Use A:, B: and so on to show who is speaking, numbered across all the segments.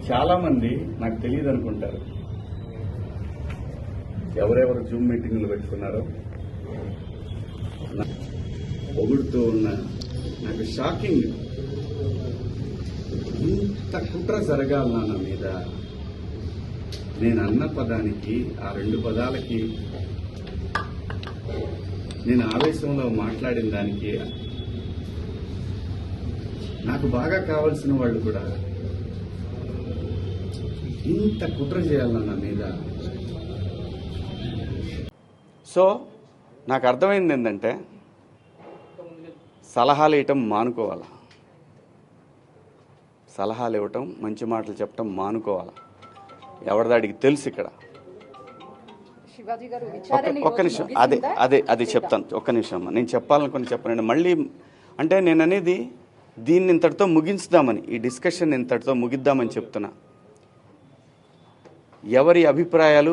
A: చాలా మంది నాకు తెలియదు అనుకుంటారు. ఎవరెవరు జూమ్ మీటింగ్లు పెట్టుకున్నారో పొగుడుతూ ఉన్న నాకు షాకింగ్. ఇంత కుట్ర జరగాలన్నా నా మీద, నేను అన్న పదానికి ఆ రెండు పదాలకి, నేను ఆవేశంలో మాట్లాడిన దానికి, నాకు బాగా కావాల్సిన వాళ్ళు కూడా ఇంత కుట్ర చేయాలన్నా నా మీద.
B: సో నాకు అర్థమైంది ఏంటంటే, సలహాలు ఇవ్వటం మానుకోవాలి, సలహాలు ఇవ్వటం, మంచి మాటలు చెప్పటం మానుకోవాలి. ఎవరిదాడికి తెలుసు ఇక్కడ. ఒక్క నిమిషం, అది చెప్తాను. ఒక్క నిమిషం అమ్మా, నేను చెప్పాలనుకుని చెప్పనండి. మళ్ళీ అంటే నేను అనేది దీన్ని ఇంతటితో ముగించుదామని, ఈ డిస్కషన్ ఇంతటితో ముగిద్దామని చెప్తున్నా. ఎవరి అభిప్రాయాలు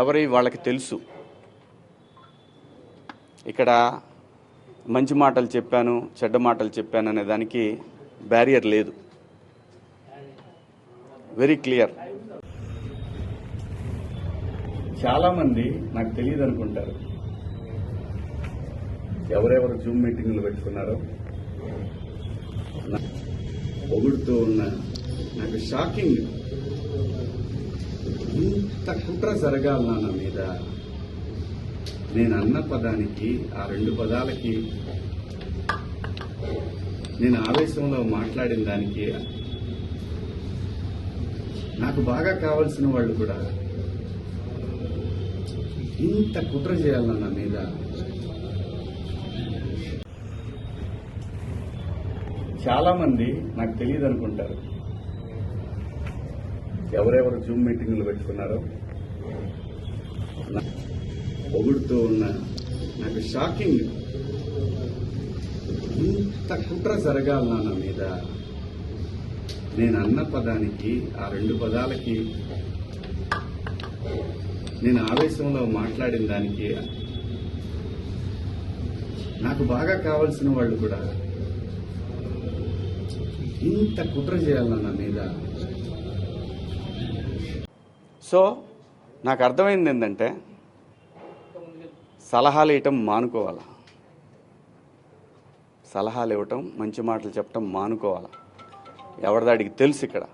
B: ఎవరి వాళ్ళకి తెలుసు. ఇక్కడ మంచి మాటలు చెప్పాను, చెడ్డ మాటలు చెప్పాను అనే దానికి బ్యారియర్ లేదు. Very clear.
A: చాలా మంది నాకు తెలియదు అనుకుంటారు. ఎవరెవరు జూమ్ మీటింగ్లు పెట్టుకున్నారో పొగుడుతూ ఉన్న నాకు షాకింగ్. ఇంత కుట్ర జరగాలన్నా నా మీద, నేను అన్న పదానికి ఆ రెండు పదాలకి, నేను ఆవేశంలో మాట్లాడిన దానికి, నాకు బాగా కావాల్సిన వాళ్ళు కూడా ఇంత కుట్ర చేయాలన్నా నా మీద. చాలా మంది నాకు తెలియదు అనుకుంటారు. ఎవరెవరు జూమ్ మీటింగ్లు పెట్టుకున్నారో పొగుడుతూ ఉన్న నాకు షాకింగ్. ఇంత కుట్ర జరగాలన్నా నా మీద, నేను అన్న పదానికి ఆ రెండు పదాలకి, నేను ఆవేశంలో మాట్లాడిన దానికి, నాకు బాగా కావాల్సిన వాళ్ళు కూడా ఇంత కుట్ర చేయాలన్నా నా మీద.
B: సో నాకు అర్థమైంది ఏంటంటే, సలహాలు ఇవ్వటం మానుకోవాలి, సలహాలు ఇవ్వటం, మంచి మాటలు చెప్పటం మానుకోవాలి. ఎవరిదాడికి తెలుసు ఇక్కడ.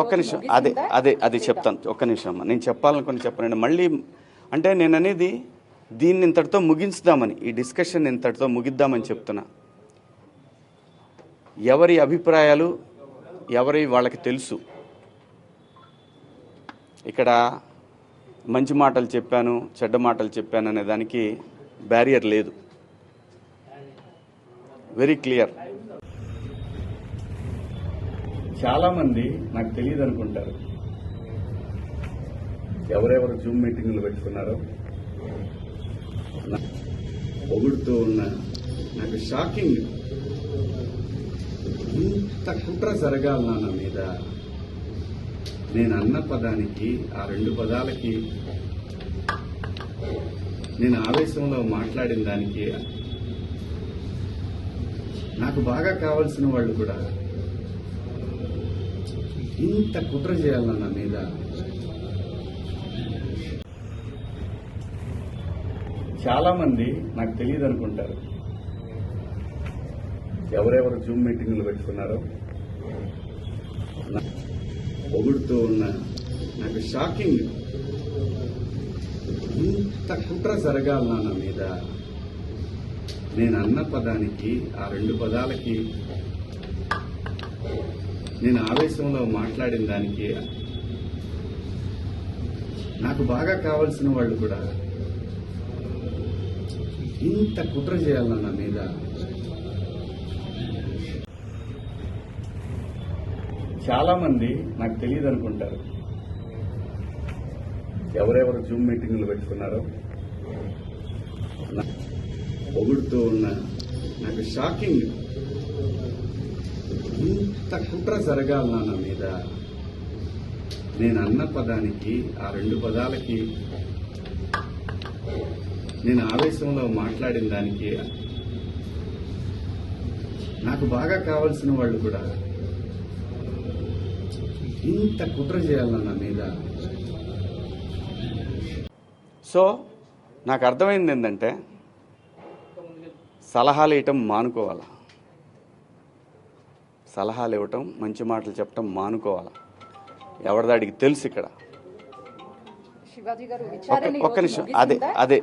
B: ఒక్క నిమిషం, అది చెప్తాను. ఒక్క నిమిషం అమ్మా, నేను చెప్పాలనుకుని చెప్పనండి. మళ్ళీ అంటే నేను అనేది దీన్ని ఇంతటితో ముగించుదామని, ఈ డిస్కషన్ ఇంతటితో ముగిద్దామని చెప్తున్నా. ఎవరి అభిప్రాయాలు ఎవరి వాళ్ళకి తెలుసు. ఇక్కడ మంచి మాటలు చెప్పాను, చెడ్డ మాటలు చెప్పాను అనే దానికి బ్యారియర్ లేదు. Very clear.
A: చాలా మంది నాకు తెలియదు అనుకుంటారు. ఎవరెవరు జూమ్ మీటింగ్లు పెట్టుకున్నారో పొగుడుతూ ఉన్న నాకు షాకింగ్. ఇంత కుట్ర జరగాలన్నా నా మీద, నేను అన్న పదానికి ఆ రెండు పదాలకి, నేను ఆవేశంలో మాట్లాడిన దానికి, నాకు బాగా కావాల్సిన వాళ్ళు కూడా ఇంత కుట్ర చేయాలన్నా నా మీద. చాలా మంది నాకు తెలియదు అనుకుంటారు. ఎవరెవరు జూమ్ మీటింగ్లు పెట్టుకున్నారో పొగుడుతూ ఉన్న నాకు షాకింగ్. ఇంత కుట్ర జరగాలన్నా నా మీద, నేను అన్న పదానికి ఆ రెండు పదాలకి, నేను ఆవేశంలో మాట్లాడిన దానికి, నాకు బాగా కావాల్సిన వాళ్ళు కూడా ఇంత కుట్ర చేయాలన్నా నా మీద. చాలా మంది నాకు తెలియదు అనుకుంటారు. ఎవరెవరు జూమ్ మీటింగ్లు పెట్టుకున్నారో పొగుడుతూ ఉన్న నాకు షాకింగ్. ఇంత కుట్ర జరగాలన్నా నా మీద, నేను అన్న పదానికి ఆ రెండు పదాలకి, నేను ఆవేశంలో మాట్లాడిన దానికి, నాకు బాగా కావాల్సిన వాళ్ళు కూడా ఇంత కుట్ర చేయాలన్న నా మీద.
B: సో నాకు అర్థమైంది ఏంటంటే సలహాలు ఇవ్వటం మానుకోవాలా, సలహాలు ఇవ్వటం, మంచి మాటలు చెప్పటం మానుకోవాలా. ఎవరిదాడికి తెలుసు ఇక్కడ.
C: శివాజీ గారు విచారణ
B: ఒక్క నిమిషం,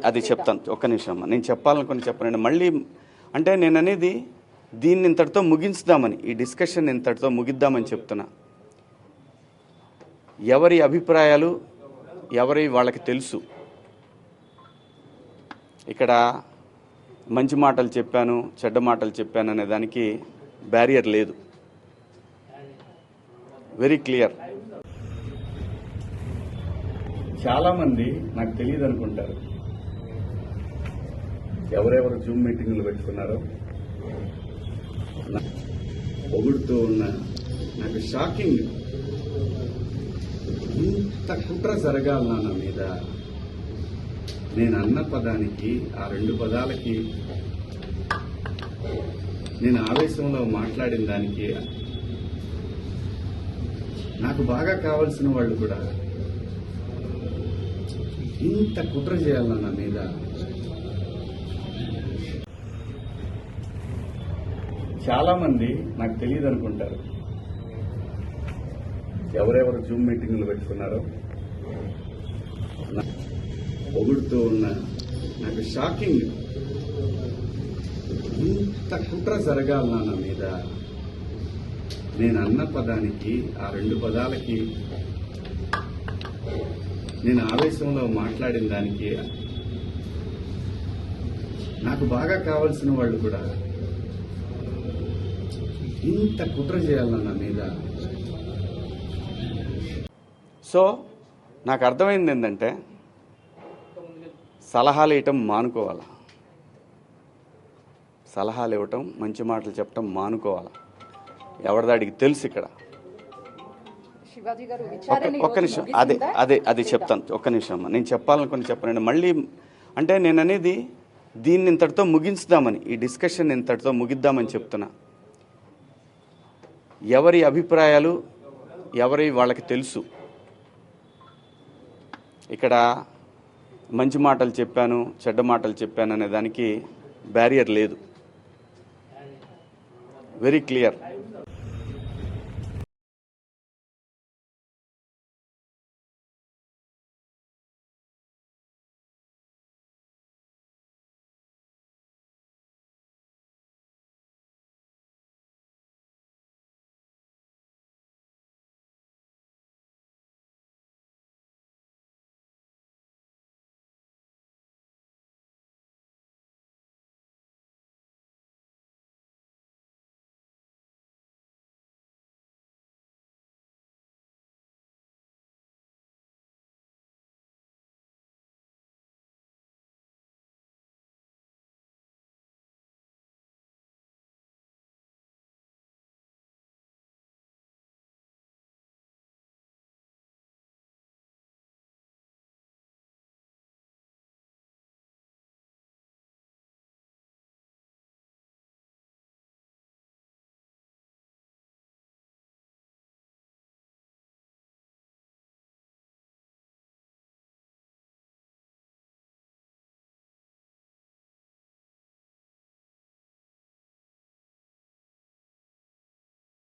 B: అది చెప్తాను. ఒక్క నిమిషం అమ్మా, నేను చెప్పాలనుకుని చెప్పనండి. మళ్ళీ అంటే నేను అనేది దీన్ని ఇంతటితో ముగించుదామని, ఈ డిస్కషన్ ఇంతటితో ముగిద్దామని చెప్తున్నా. ఎవరి అభిప్రాయాలు ఎవరి వాళ్ళకి తెలుసు. ఇక్కడ మంచి మాటలు చెప్పాను, చెడ్డ మాటలు చెప్పాను అనే దానికి బ్యారియర్ లేదు. Very clear.
A: చాలా మంది నాకు తెలియదు అనుకుంటారు. ఎవరెవరు జూమ్ మీటింగ్లు పెట్టుకున్నారో పొగుడుతూ ఉన్న నాకు షాకింగ్. ఇంత కుట్ర జరగాలన్నా నా మీద. నేను అన్న పదానికి, ఆ 2 పదాలకి, నేను ఆవేశంలో మాట్లాడిన దానికి నాకు బాగా కావలసిన వాళ్ళు కూడా ఇంత కుట్ర చేయాలన్న నా మీద. చాలా మంది నాకు తెలియదు అనుకుంటారు. ఎవరెవరు జూమ్ మీటింగ్లు పెట్టుకున్నారో పొగుడుతూ ఉన్న నాకు షాకింగ్. ఇంత కుట్ర జరగాలన్నా నా మీద. నేను అన్న పదానికి, ఆ 2 పదాలకి, నేను ఆవేశంలో మాట్లాడిన దానికి నాకు బాగా కావలసిన వాళ్ళు కూడా ఇంత కుట్ర చేయాలన్న నా మీద.
B: సో నాకు అర్థమైంది ఏంటంటే సలహాలు ఇవ్వటం మానుకోవాలా, సలహాలు ఇవ్వటం, మంచి మాటలు చెప్పటం మానుకోవాలా. ఎవరిదాడికి తెలుసు ఇక్కడ.
C: శివాజీ గారు విచారణ
B: ఒక్క నిమిషం, అది చెప్తాను. ఒక్క నిమిషం అమ్మా, నేను చెప్పాలనుకుని చెప్పనండి. మళ్ళీ అంటే నేను అనేది దీన్ని ఇంతటితో ముగించుదామని, ఈ డిస్కషన్ ఇంతటితో ముగిద్దామని చెప్తున్నా. ఎవరి అభిప్రాయాలు ఎవరి వాళ్ళకి తెలుసు. ఇక్కడ మంచి మాటలు చెప్పాను, చెడ్డ మాటలు చెప్పాను అనే దానికి బ్యారియర్ లేదు. Very clear.